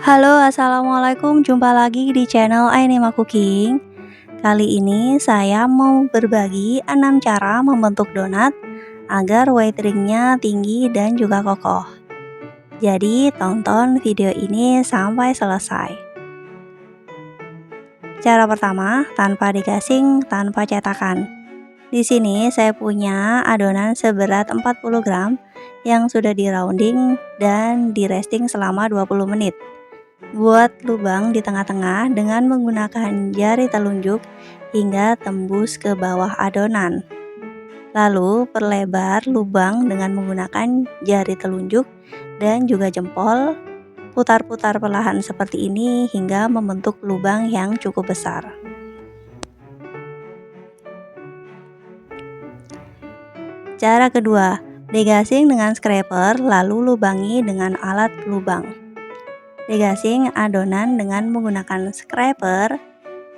Halo, assalamualaikum. Jumpa lagi di channel Ainima Cooking. Kali ini saya mau berbagi 6 cara membentuk donat agar white ringnya tinggi dan juga kokoh. Jadi tonton video ini sampai selesai. Cara pertama, tanpa digasing, tanpa cetakan. Di sini saya punya adonan seberat 40 gram yang sudah di rounding dan di resting selama 20 menit. Buat lubang di tengah-tengah dengan menggunakan jari telunjuk hingga tembus ke bawah adonan. Lalu perlebar lubang dengan menggunakan jari telunjuk dan juga jempol. Putar-putar perlahan seperti ini hingga membentuk lubang yang cukup besar. Cara kedua, degasing dengan scraper lalu lubangi dengan alat lubang. Degasing adonan dengan menggunakan scraper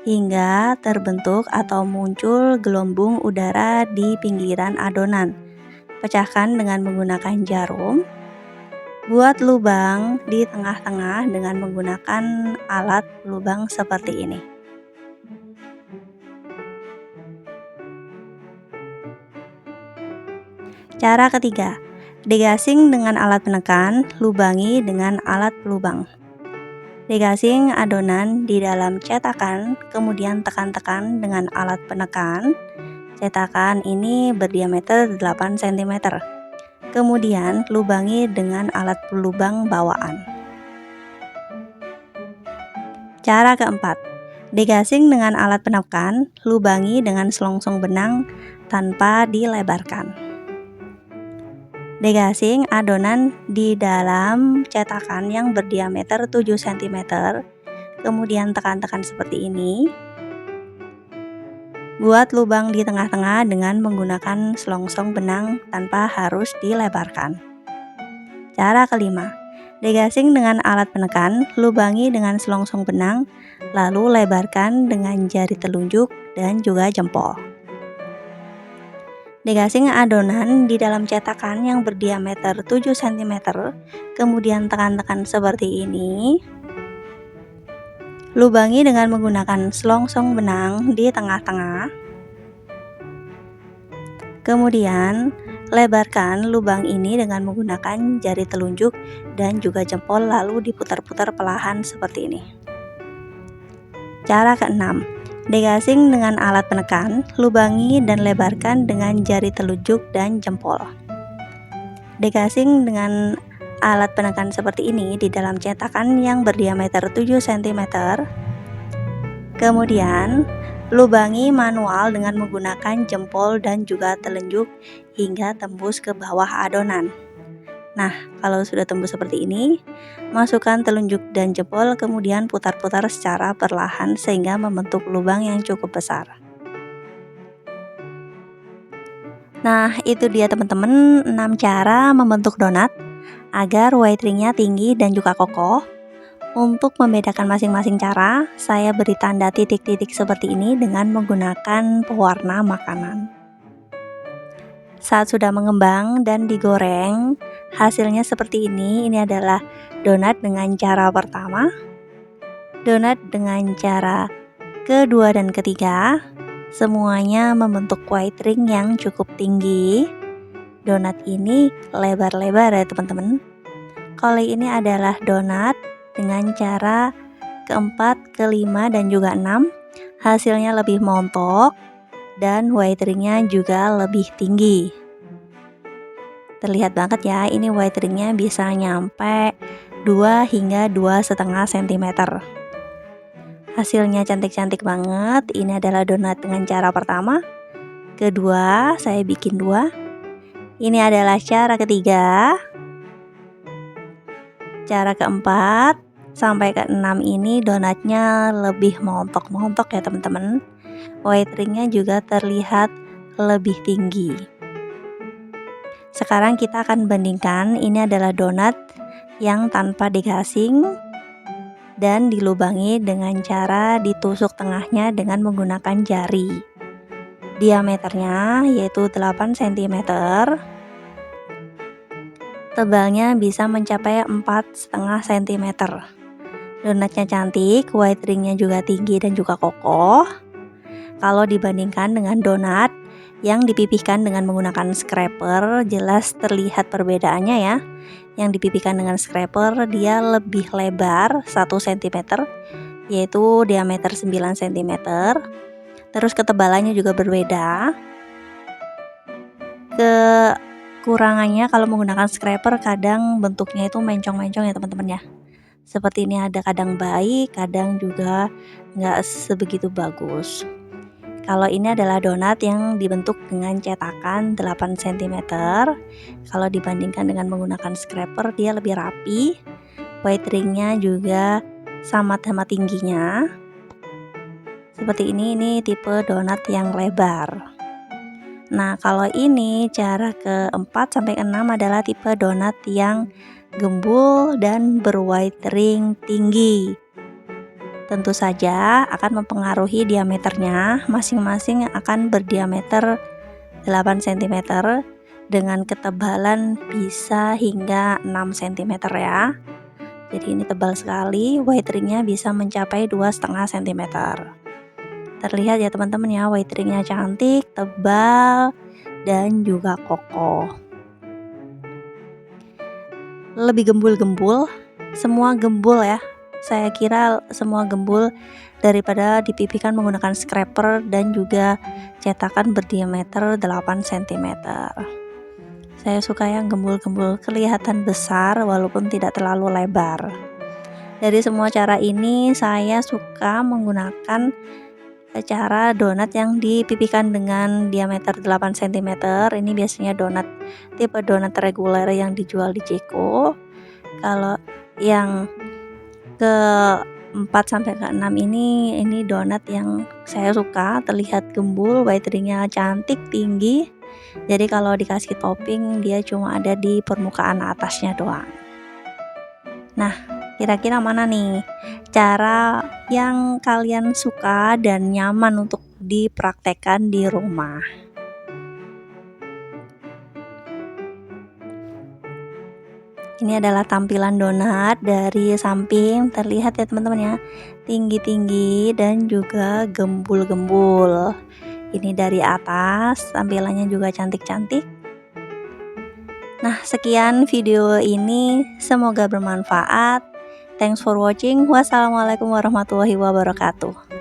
hingga terbentuk atau muncul gelembung udara di pinggiran adonan. Pecahkan dengan menggunakan jarum. Buat lubang di tengah-tengah dengan menggunakan alat lubang seperti ini. Cara ketiga, degasing dengan alat penekan, lubangi dengan alat pelubang. Degasing adonan di dalam cetakan, kemudian tekan-tekan dengan alat penekan. Cetakan ini berdiameter 8 cm. Kemudian lubangi dengan alat pelubang bawaan. Cara keempat, degasing dengan alat penekan, lubangi dengan selongsong benang tanpa dilebarkan. Degasing adonan di dalam cetakan yang berdiameter 7 cm, kemudian tekan-tekan seperti ini. Buat lubang di tengah-tengah dengan menggunakan selongsong benang tanpa harus dilebarkan. Cara kelima, degasing dengan alat penekan, lubangi dengan selongsong benang, lalu lebarkan dengan jari telunjuk dan juga jempol. Degasing adonan di dalam cetakan yang berdiameter 7 cm, kemudian tekan-tekan seperti ini. Lubangi dengan menggunakan selongsong benang di tengah-tengah. Kemudian lebarkan lubang ini dengan menggunakan jari telunjuk dan juga jempol lalu diputar-putar perlahan seperti ini. Cara keenam, degasing dengan alat penekan, lubangi dan lebarkan dengan jari telunjuk dan jempol. Degasing dengan alat penekan seperti ini di dalam cetakan yang berdiameter 7 cm. Kemudian lubangi manual dengan menggunakan jempol dan juga telunjuk hingga tembus ke bawah adonan. Nah, kalau sudah tembus seperti ini, masukkan telunjuk dan jempol kemudian putar-putar secara perlahan sehingga membentuk lubang yang cukup besar. Nah, itu dia teman-teman 6 cara membentuk donat agar white ringnya tinggi dan juga kokoh. Untuk membedakan masing-masing cara, saya beri tanda titik-titik seperti ini dengan menggunakan pewarna makanan. Saat sudah mengembang dan digoreng, hasilnya seperti ini. Ini adalah donat dengan cara pertama, donat dengan cara kedua dan ketiga. Semuanya membentuk white ring yang cukup tinggi. Donat ini lebar-lebar ya teman-teman. Kali ini adalah donat dengan cara keempat, kelima, dan juga 6. Hasilnya lebih montok dan white ringnya juga lebih tinggi. Terlihat banget ya, ini white ringnya bisa nyampe 2 hingga 2,5 cm. Hasilnya cantik-cantik banget. Ini adalah donat dengan cara pertama. Kedua, saya bikin 2. Ini adalah cara ketiga. Cara keempat sampai ke 6 ini donatnya lebih montok-montok ya teman-teman. White ringnya juga terlihat lebih tinggi. Sekarang kita akan bandingkan. Ini adalah donat yang tanpa digasing dan dilubangi dengan cara ditusuk tengahnya dengan menggunakan jari. Diameternya yaitu 8 cm. Tebalnya bisa mencapai 4,5 cm. Donatnya cantik, white ringnya juga tinggi dan juga kokoh. Kalau dibandingkan dengan donat yang dipipihkan dengan menggunakan scraper, jelas terlihat perbedaannya ya. Yang dipipihkan dengan scraper dia lebih lebar 1 cm, yaitu diameter 9 cm. Terus ketebalannya juga berbeda. Kekurangannya kalau menggunakan scraper kadang bentuknya itu mencong-mencong ya teman-teman ya. Seperti ini ada kadang baik, kadang juga nggak sebegitu bagus. Kalau ini adalah donat yang dibentuk dengan cetakan 8 cm. Kalau dibandingkan dengan menggunakan scraper dia lebih rapi. White ringnya juga sama-sama tingginya. Seperti ini tipe donat yang lebar. Nah, kalau ini cara keempat sampai keenam adalah tipe donat yang gembul dan berwhite ring tinggi. Tentu saja akan mempengaruhi diameternya, masing-masing akan berdiameter 8 cm dengan ketebalan bisa hingga 6 cm ya. Jadi ini tebal sekali, white ringnya bisa mencapai 2,5 cm. Terlihat ya teman-teman ya, white ringnya cantik, tebal, dan juga kokoh. Lebih gembul-gembul, semua gembul ya. Saya kira semua gembul daripada dipipihkan menggunakan scraper dan juga cetakan berdiameter 8 cm. Saya suka yang gembul-gembul, kelihatan besar walaupun tidak terlalu lebar. Dari semua cara ini saya suka menggunakan cara donat yang dipipihkan dengan diameter 8 cm. Ini biasanya tipe donat reguler yang dijual di Ceko. Kalau yang ke 4 sampai ke 6 ini donat yang saya suka, terlihat gembul, white ringnya cantik, tinggi. Jadi kalau dikasih topping dia cuma ada di permukaan atasnya doang. Nah, kira-kira mana nih cara yang kalian suka dan nyaman untuk dipraktekkan di rumah? Ini adalah tampilan donat dari samping, terlihat ya teman-teman ya, tinggi-tinggi dan juga gembul-gembul. Ini dari atas, tampilannya juga cantik-cantik. Nah, sekian video ini, semoga bermanfaat. Thanks for watching. Wassalamualaikum warahmatullahi wabarakatuh.